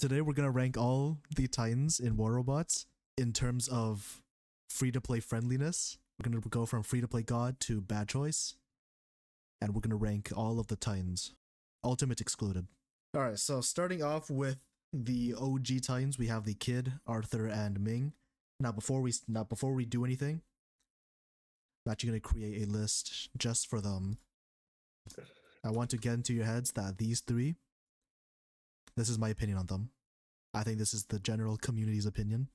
Today we're gonna rank all the Titans in War Robots in terms of free-to-play friendliness. We're gonna go from free-to-play God to bad choice, and we're gonna rank all of the Titans, Ultimate excluded. Alright, so starting off with the OG Titans, we have the Kid, Arthur, and Ming. Now before we do anything, I'm actually gonna create a list just for them. I want to get into your heads that these three, this is my opinion on them. I think this is the general community's opinion.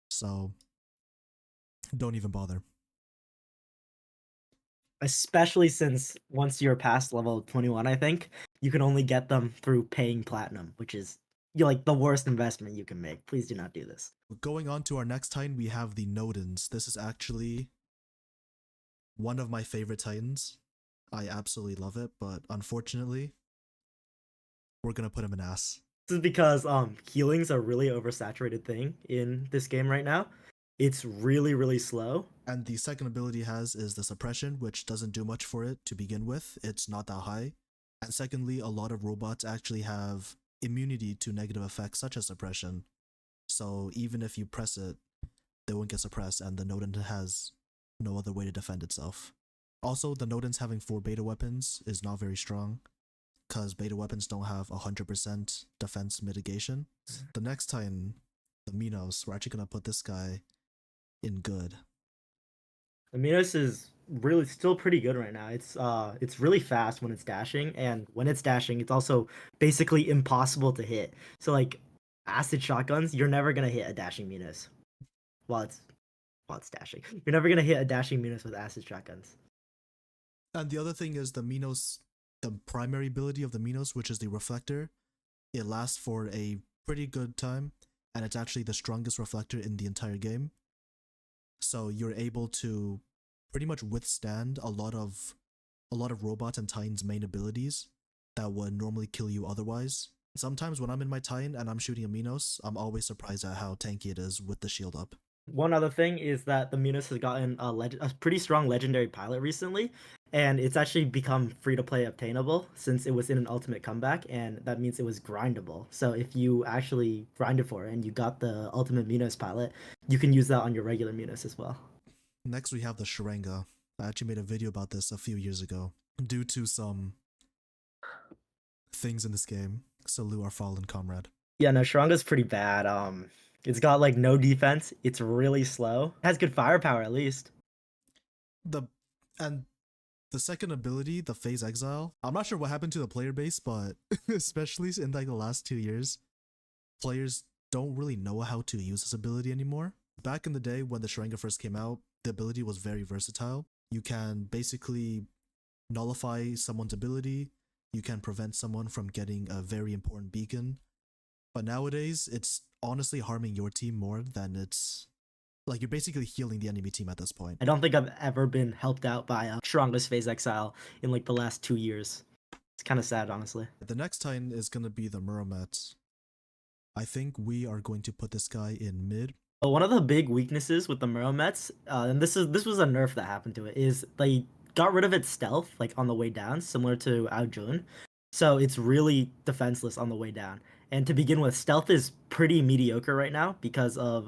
So, don't even bother. Especially since once you're past level 21, I think, you can only get them through paying platinum, which is like the worst investment you can make. Please do not do this. Going on to our next Titan, we have the Nodens. This is actually one of my favorite Titans. I absolutely love it, but unfortunately, we're gonna put him in ass. This is because healing's a really oversaturated thing in this game right now. It's really, really slow. And the second ability it has is the suppression, which doesn't do much for it to begin with. It's not that high. And secondly, a lot of robots actually have immunity to negative effects such as suppression. So even if you press it, they won't get suppressed, and the Nodens has no other way to defend itself. Also, the Nodens having 4 beta weapons is not very strong, because beta weapons don't have 100% defense mitigation. The next Titan, the Minos, we're actually going to put this guy in good. The Minos is really still pretty good right now. It's really fast when it's dashing, and when it's dashing, it's also basically impossible to hit. So like acid shotguns, you're never gonna hit a dashing Minos while it's dashing. You're never gonna hit a dashing Minos with acid shotguns. And the other thing is the Minos, the primary ability of the Minos, which is the reflector, it lasts for a pretty good time, and it's actually the strongest reflector in the entire game. So you're able to pretty much withstand a lot of robots and Titans' main abilities that would normally kill you otherwise. Sometimes when I'm in my Titan and I'm shooting a Minos, I'm always surprised at how tanky it is with the shield up. One other thing is that the Minos has gotten a pretty strong legendary pilot recently, and it's actually become free-to-play obtainable since it was in an ultimate comeback, and that means it was grindable. So if you actually grinded for it and you got the ultimate Minos pilot, you can use that on your regular Minos as well. Next we have the Sharanga. I actually made a video about this a few years ago. Due to some things in this game, salute our fallen comrade. Yeah, no, Sharanga's pretty bad. It's got like no defense. It's really slow. It has good firepower at least. The second ability, the Phase Exile, I'm not sure what happened to the player base, but especially in like the last 2 years, players don't really know how to use this ability anymore. Back in the day when the Sharanga first came out, the ability was very versatile. You can basically nullify someone's ability, you can prevent someone from getting a very important beacon, but nowadays it's honestly harming your team more than it's like you're basically healing the enemy team at this point. I don't think I've ever been helped out by Sharanga's Phase Exile in like the last 2 years. It's kind of sad, honestly. The next Titan is going to be the Murometz. I think we are going to put this guy in mid. One of the big weaknesses with the Murometz, and this was a nerf that happened to it, is they got rid of its stealth like on the way down, similar to Aojun. So it's really defenseless on the way down. And to begin with, stealth is pretty mediocre right now because of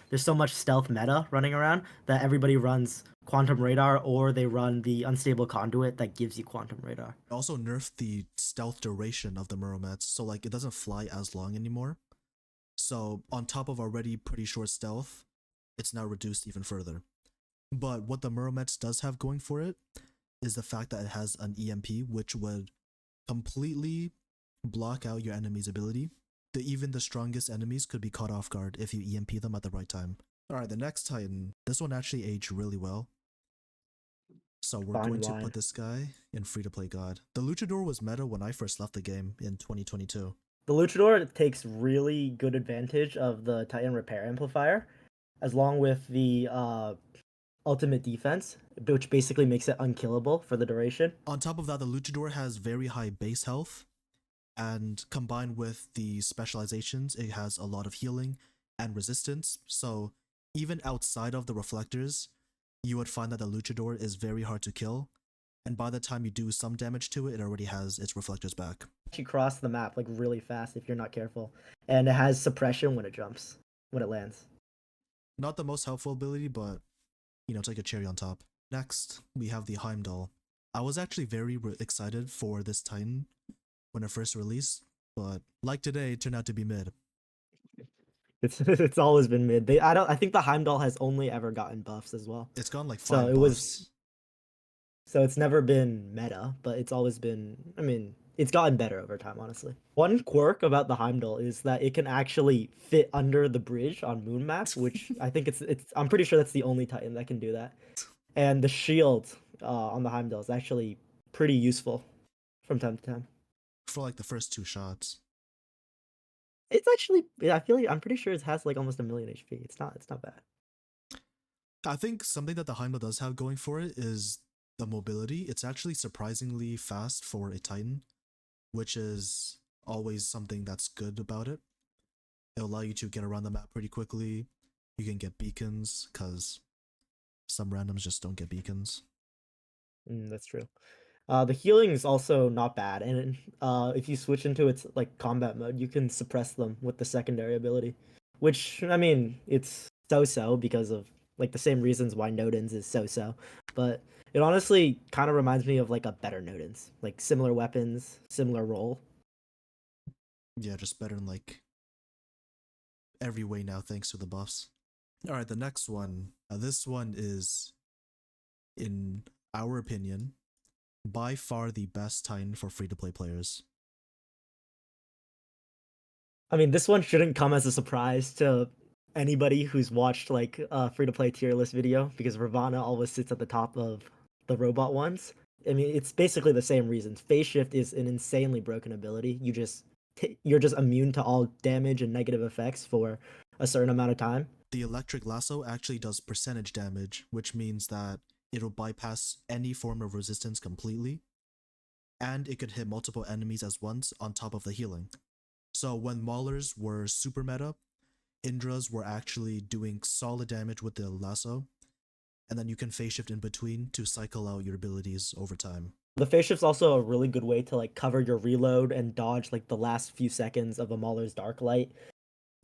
there's so much stealth meta running around that everybody runs quantum radar, or they run the unstable conduit that gives you quantum radar. Also nerfed the stealth duration of the Murometz, so like it doesn't fly as long anymore. So on top of already pretty short stealth, it's now reduced even further. But what the Murometz does have going for it is the fact that it has an EMP, which would completely block out your enemy's ability. Even the strongest enemies could be caught off guard if you EMP them at the right time. Alright, the next Titan, this one actually aged really well. So we're going to put this guy in free-to-play God. The Luchador was meta when I first left the game in 2022. The Luchador takes really good advantage of the Titan Repair Amplifier, as long with the ultimate defense, which basically makes it unkillable for the duration. On top of that, the Luchador has very high base health, and combined with the specializations, it has a lot of healing and resistance. So even outside of the reflectors, you would find that the Luchador is very hard to kill, and by the time you do some damage to it, it already has its reflectors back. actually cross the map like really fast if you're not careful, and it has suppression when it jumps, when it lands. Not the most helpful ability, but you know, take a cherry on top. Next, we have the Heimdall. I was actually very excited for this Titan when it first released, but like today, it turned out to be mid. It's always been mid. I think the Heimdall has only ever gotten buffs as well. It's gone like So 5 it buffs. was so it's never been meta, but it's always been, I mean, it's gotten better over time, honestly. One quirk about the Heimdall is that it can actually fit under the bridge on Moon Map, which I think it's I'm pretty sure that's the only Titan that can do that. And the shield on the Heimdall is actually pretty useful from time to time. For like the first 2 shots. It's actually, I feel like I'm pretty sure it has like almost 1,000,000 HP. It's not bad. I think something that the Heimdall does have going for it is the mobility. It's actually surprisingly fast for a Titan, which is always something that's good about it. It'll allow you to get around the map pretty quickly. You can get beacons, because some randoms just don't get beacons. That's true. The healing is also not bad, and if you switch into its like combat mode, you can suppress them with the secondary ability, which I mean it's so-so because of like the same reasons why Nodens is so-so, but it honestly kind of reminds me of like a better Nodens, like similar weapons, similar role. Yeah, just better in like every way now thanks to the buffs. Alright, the next one. This one is, in our opinion, by far the best Titan for free-to-play players. I mean, this one shouldn't come as a surprise to anybody who's watched like a free-to-play tier list video, because Ravana always sits at the top of the robot ones. I mean, it's basically the same reasons. Phase shift is an insanely broken ability. You're just immune to all damage and negative effects for a certain amount of time. The electric lasso actually does percentage damage, which means that it'll bypass any form of resistance completely, and it could hit multiple enemies as once on top of the healing. So when Maulers were super meta, Indras were actually doing solid damage with the lasso, and then you can phase shift in between to cycle out your abilities over time. The phase shift's also a really good way to like cover your reload and dodge like the last few seconds of a Mauler's Dark Light.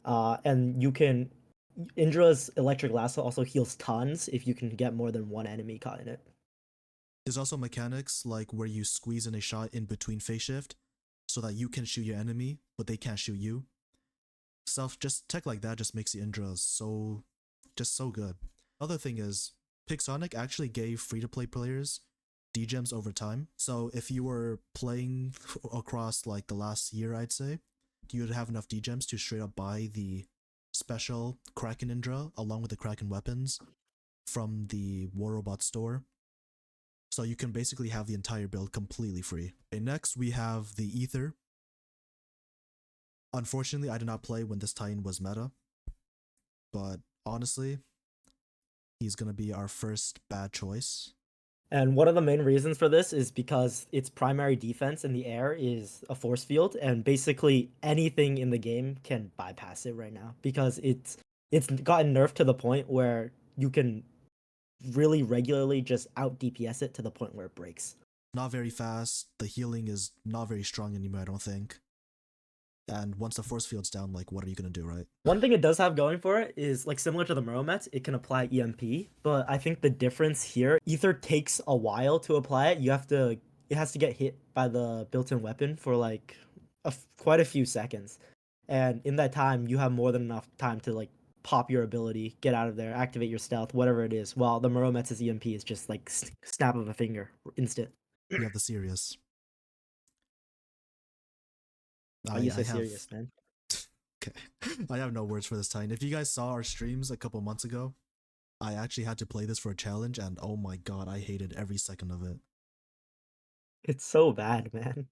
And you can Indra's electric lasso also heals tons if you can get more than one enemy caught in it. There's also mechanics like where you squeeze in a shot in between phase shift so that you can shoot your enemy, but they can't shoot you. Just tech like that just makes the Indra so good. Other thing is, Pixonic actually gave free-to-play players degems over time. So if you were playing across like the last year, I'd say, you would have enough degems to straight up buy the special Kraken Indra along with the Kraken weapons from the War Robot store. So you can basically have the entire build completely free. Okay, next we have the Aether. Unfortunately, I did not play when this Titan was meta, but honestly, he's gonna be our first bad choice. And one of the main reasons for this is because its primary defense in the air is a force field, and basically anything in the game can bypass it right now because it's gotten nerfed to the point where you can really regularly just out DPS it to the point where it breaks. Not very fast, the healing is not very strong anymore, I don't think. And once the force field's down, like, what are you gonna do, right? One thing it does have going for it is, like, similar to the Murometz, it can apply EMP, but I think the difference here, Aether takes a while to apply it. It has to get hit by the built-in weapon for, like, quite a few seconds. And in that time, you have more than enough time to, like, pop your ability, get out of there, activate your stealth, whatever it is, while the Murometz's EMP is just, like, snap of a finger, instant. You have the Sirius. You say Sirius, man. Okay. I have no words for this Titan. If you guys saw our streams a couple months ago, I actually had to play this for a challenge, and oh my god, I hated every second of it. It's so bad, man.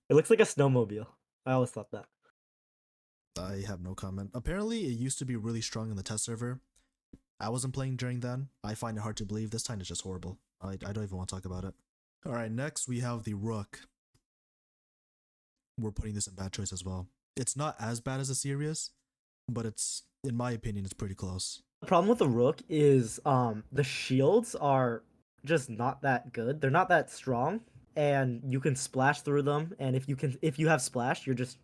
It looks like a snowmobile. I always thought that. I have no comment. Apparently, it used to be really strong in the test server. I wasn't playing during then. I find it hard to believe. This Titan is just horrible. I don't even want to talk about it. Alright, next we have the Rook. We're putting this in bad choice as well. It's not as bad as a Sirius, but it's, in my opinion, it's pretty close. The problem with the Rook is the shields are just not that good. They're not that strong. and you can splash through them. And if you have splash, you're just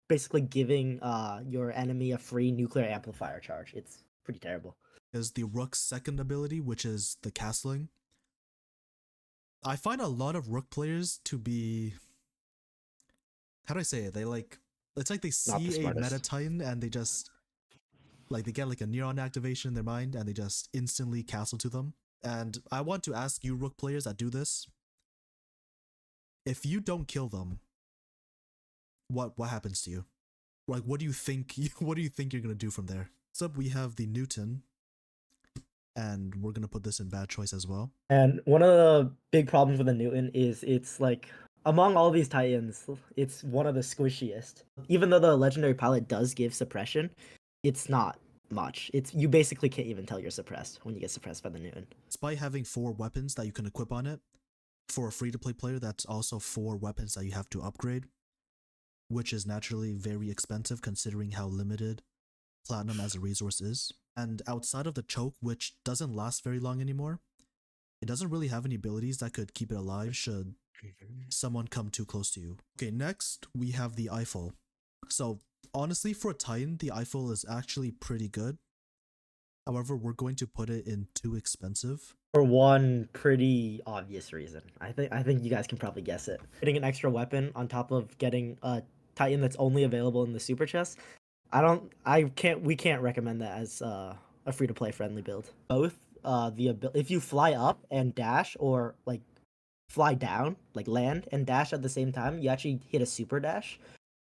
basically giving your enemy a free nuclear amplifier charge. It's pretty terrible. Is the Rook's second ability, which is the castling. I find a lot of Rook players to be, how do I say it? They like, it's like they see a meta Titan and they just like they get like a neuron activation in their mind and they just instantly castle to them. And I want to ask you Rook players that do this, if you don't kill them, what happens to you? Like, what do you think you're gonna do from there? So we have the Newton, and we're gonna put this in bad choice as well. And one of the big problems with the Newton is it's like among all these Titans, it's one of the squishiest. Even though the legendary pilot does give suppression, it's not much. You basically can't even tell you're suppressed when you get suppressed by the Newton. Despite having 4 weapons that you can equip on it, for a free-to-play player, that's also 4 weapons that you have to upgrade, which is naturally very expensive considering how limited platinum as a resource is. And outside of the choke, which doesn't last very long anymore, it doesn't really have any abilities that could keep it alive should someone come too close to you. Okay, next we have the Eiffel. So honestly, for a Titan, the Eiffel is actually pretty good. However, we're going to put it in too expensive. For one pretty obvious reason. I think you guys can probably guess it. Getting an extra weapon on top of getting a Titan that's only available in the super chest. We can't recommend that as a free-to-play friendly build. Both if you fly up and dash, or like fly down, like land and dash at the same time, you actually hit a super dash.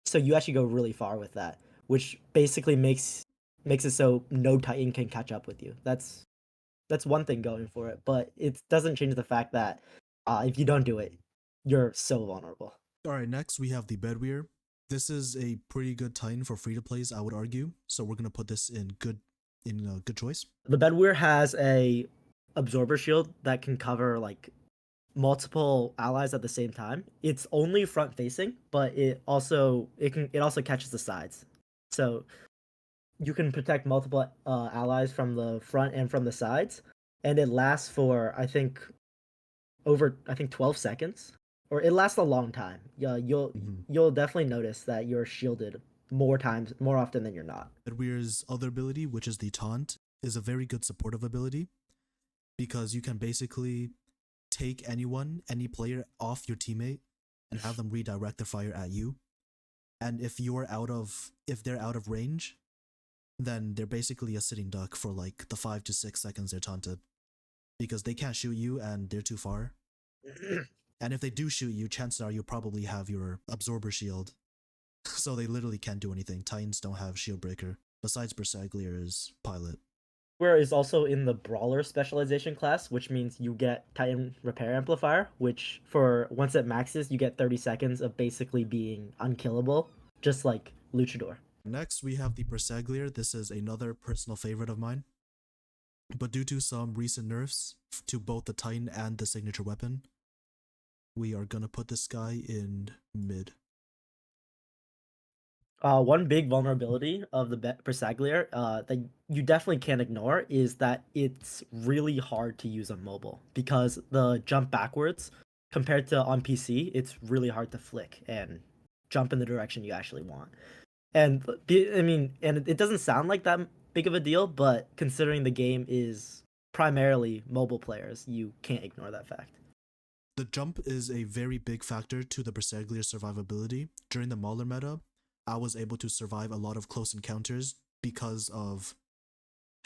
So you actually go really far with that, which basically makes it so no Titan can catch up with you. That's one thing going for it, but it doesn't change the fact that if you don't do it, you're so vulnerable. Alright, next we have the Bedwyr. This is a pretty good Titan for free-to-plays, I would argue. So we're gonna put this in good choice. The Bedwyr has a absorber shield that can cover like multiple allies at the same time. It's only front facing, but it also catches the sides. So you can protect multiple allies from the front and from the sides, and it lasts for I think 12 seconds, or it lasts a long time. Yeah, you'll definitely notice that you're shielded more often than you're not. Bedwyr's other ability, which is the taunt, is a very good supportive ability because you can basically take any player off your teammate and have them redirect their fire at you. And if they're out of range, then they're basically a sitting duck for like the 5 to 6 seconds they're taunted, because they can't shoot you and they're too far. And if they do shoot you, chances are you'll probably have your absorber shield, so they literally can't do anything. Titans don't have shield breaker besides Bersagliere's pilot. Where is also in the brawler specialization class, which means you get Titan repair amplifier, which for once it maxes, you get 30 seconds of basically being unkillable, just like Luchador. Next, we have the Bersagliere. This is another personal favorite of mine, but due to some recent nerfs to both the Titan and the signature weapon, we are gonna put this guy in mid. One big vulnerability of the Bersagliere that you definitely can't ignore is that it's really hard to use on mobile, because the jump backwards compared to on PC, it's really hard to flick and jump in the direction you actually want. And it doesn't sound like that big of a deal, but considering the game is primarily mobile players, you can't ignore that fact. The jump is a very big factor to the Bersagliere survivability. During the Mauler meta, I was able to survive a lot of close encounters because of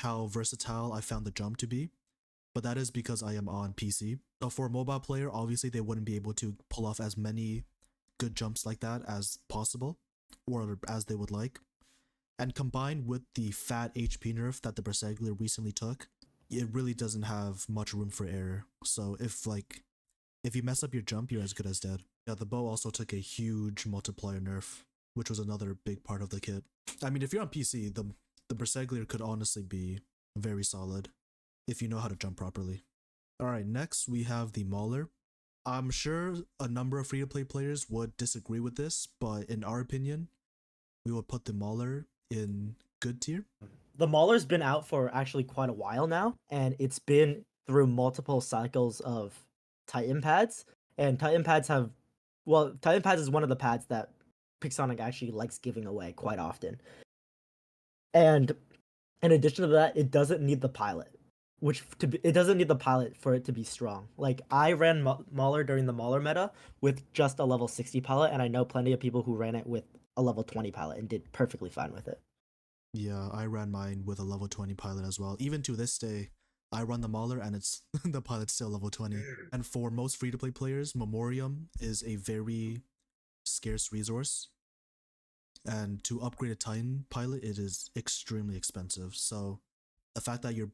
how versatile I found the jump to be, but that is because I am on PC. So for a mobile player, obviously they wouldn't be able to pull off as many good jumps like that as possible, or as they would like. And combined with the fat HP nerf that the Bersagliere recently took, it really doesn't have much room for error. So if you mess up your jump, you're as good as dead. Yeah, the bow also took a huge multiplier nerf, which was another big part of the kit. I mean, if you're on PC, the Bersagliere could honestly be very solid if you know how to jump properly. Alright, next we have the Mauler. I'm sure a number of free-to-play players would disagree with this, but in our opinion, we would put the Mauler in good tier. The Mauler's been out for actually quite a while now, and it's been through multiple cycles of Titan pads, And Titan pads have, well, Titan pads is one of the pads that Pixonic actually likes giving away quite often. And in addition to that, it doesn't need the pilot, it doesn't need the pilot for it to be strong. Like I ran Mauler during the Mauler meta with just a level 60 pilot, and I know plenty of people who ran it with a level 20 pilot and did perfectly fine with it. Yeah, I ran mine with a level 20 pilot as well. Even to this day, I run the Mauler and it's the pilot's still level 20. And for most free-to-play players, Memoriam is a very scarce resource. And to upgrade a Titan pilot, it is extremely expensive. So the fact that you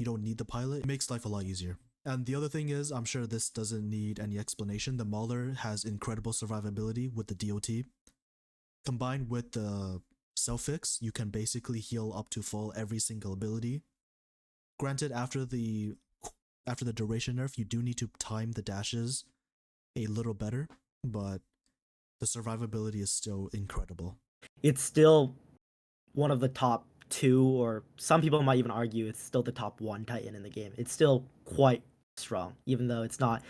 don't need the pilot, it makes life a lot easier. And the other thing is, I'm sure this doesn't need any explanation, the Mauler has incredible survivability with the DOT. Combined with the self-fix, you can basically heal up to full every single ability. Granted, after the duration nerf, you do need to time the dashes a little better, but the survivability is still incredible. It's still one of the top 2, or some people might even argue it's still the top 1 Titan in the game. It's still quite strong, even though it's not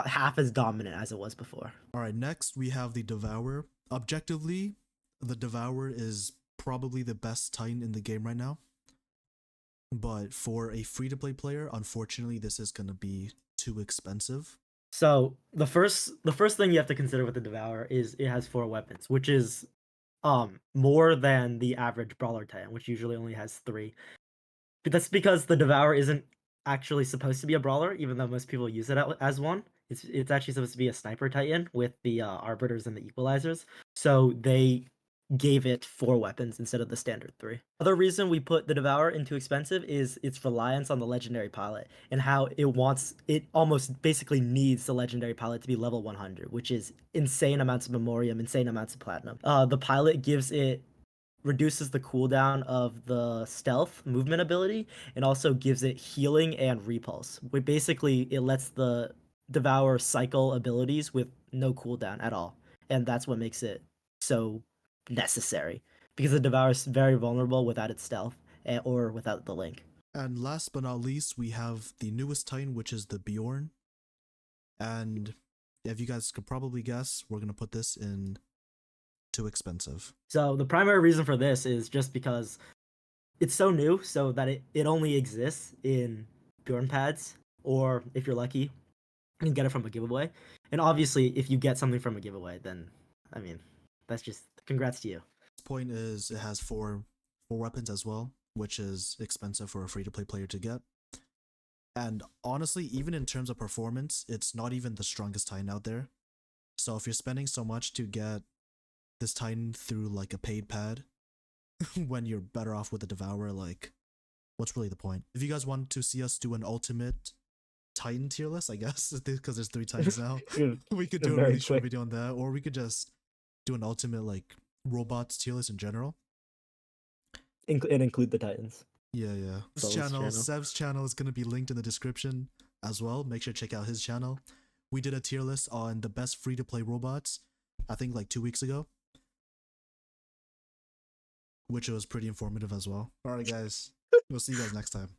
half as dominant as it was before. Alright, next we have the Devourer. Objectively, the Devourer is probably the best Titan in the game right now. But for a free-to-play player, unfortunately, this is going to be too expensive. So the first thing you have to consider with the Devourer is it has 4 weapons, which is more than the average Brawler Titan, which usually only has 3. But that's because the Devourer isn't actually supposed to be a Brawler, even though most people use it as one. It's actually supposed to be a Sniper Titan with the Arbiters and the Equalizers. So they gave it 4 weapons instead of the standard 3. Other reason we put the Devourer into expensive is its reliance on the legendary pilot and how it almost basically needs the legendary pilot to be level 100, which is insane amounts of memoriam, insane amounts of platinum. The pilot reduces the cooldown of the stealth movement ability and also gives it healing and repulse. Basically, it lets the Devourer cycle abilities with no cooldown at all, and that's what makes it so necessary, because the Devourer is very vulnerable without its stealth or without the link. And last but not least, we have the newest Titan, which is the Bjorn. And if you guys could probably guess, we're going to put this in too expensive. So the primary reason for this is just because it's so new, so that it only exists in Bjorn pads, or if you're lucky, you can get it from a giveaway. And obviously, if you get something from a giveaway, then, I mean, that's just congrats to you. Point is, it has four weapons as well, which is expensive for a free-to-play player to get. And honestly, even in terms of performance, it's not even the strongest Titan out there. So if you're spending so much to get this Titan through like a paid pad, when you're better off with the Devourer, like, what's really the point? If you guys want to see us do an ultimate Titan tier list, I guess, because there's 3 Titans now, we could do a really short video on that, or we could just do an ultimate like robots tier list in general. And include the Titans. Yeah. This channel, Sev's channel, is going to be linked in the description as well. Make sure to check out his channel. We did a tier list on the best free-to-play robots, I think like 2 weeks ago, which was pretty informative as well. Alright guys, we'll see you guys next time.